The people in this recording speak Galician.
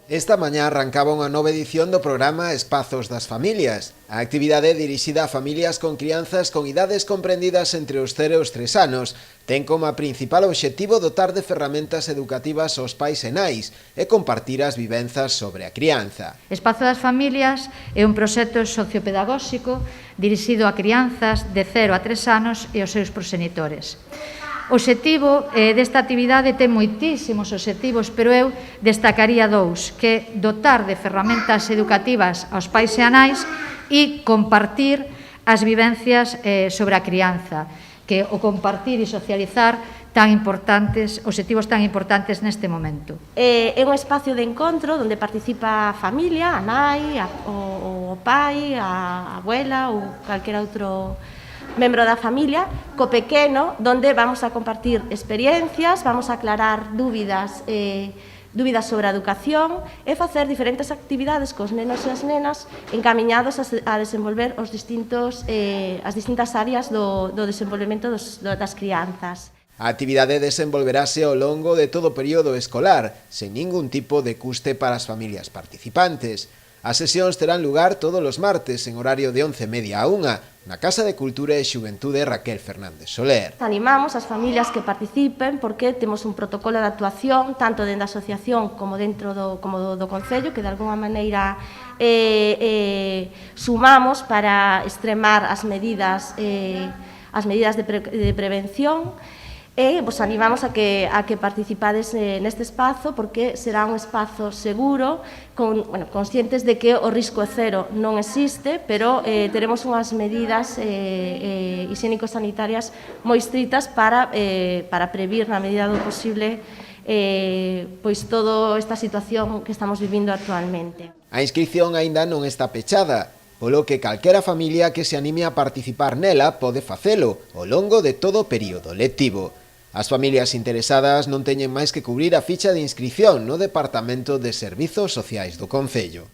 Esta mañá arrancaba unha nova edición do programa Espazos das Familias. A actividade dirixida a familias con crianzas con idades comprendidas entre os 0 e os 3 anos ten como principal obxectivo dotar de ferramentas educativas aos pais e nais e compartir as vivenzas sobre a crianza. Espazo das Familias é un proxecto sociopedagóxico dirixido a crianzas de 0 a 3 anos e aos seus proxenitores. O obxectivo desta actividade ten moitísimos obxectivos, pero eu destacaría dous, que é dotar de ferramentas educativas aos pais e a nais e compartir as vivencias sobre a crianza, que o compartir e socializar tan importantes, obxectivos tan importantes neste momento. É un espacio de encontro onde participa a familia, a nai, o pai, a abuela ou calquera outro membro da familia, co pequeno, onde vamos a compartir experiencias, vamos a aclarar dúbidas sobre a educación e facer diferentes actividades cos nenos e as nenas encamiñados a desenvolver as distintas áreas do desenvolvemento das crianzas. A actividade desenvolverase ao longo de todo o período escolar, sen ningún tipo de custe para as familias participantes. As sesións terán lugar todos os martes en horario de 11:30 a 1 na Casa de Cultura e Xuventude Raquel Fernández Soler. Animamos as familias que participen porque temos un protocolo de actuación tanto dentro da asociación como dentro do Concello que de alguna maneira sumamos para extremar as medidas de prevención. E vos animamos a que participades neste espazo porque será un espazo seguro, conscientes de que o risco cero non existe, pero teremos unhas medidas higiénico-sanitarias moi estritas para previr na medida do posible pois toda esta situación que estamos vivindo actualmente. A inscrición aínda non está pechada, polo que calquera familia que se anime a participar nela pode facelo ao longo de todo o período lectivo. As familias interesadas non teñen máis que cubrir a ficha de inscrición no Departamento de Servizos Sociais do Concello.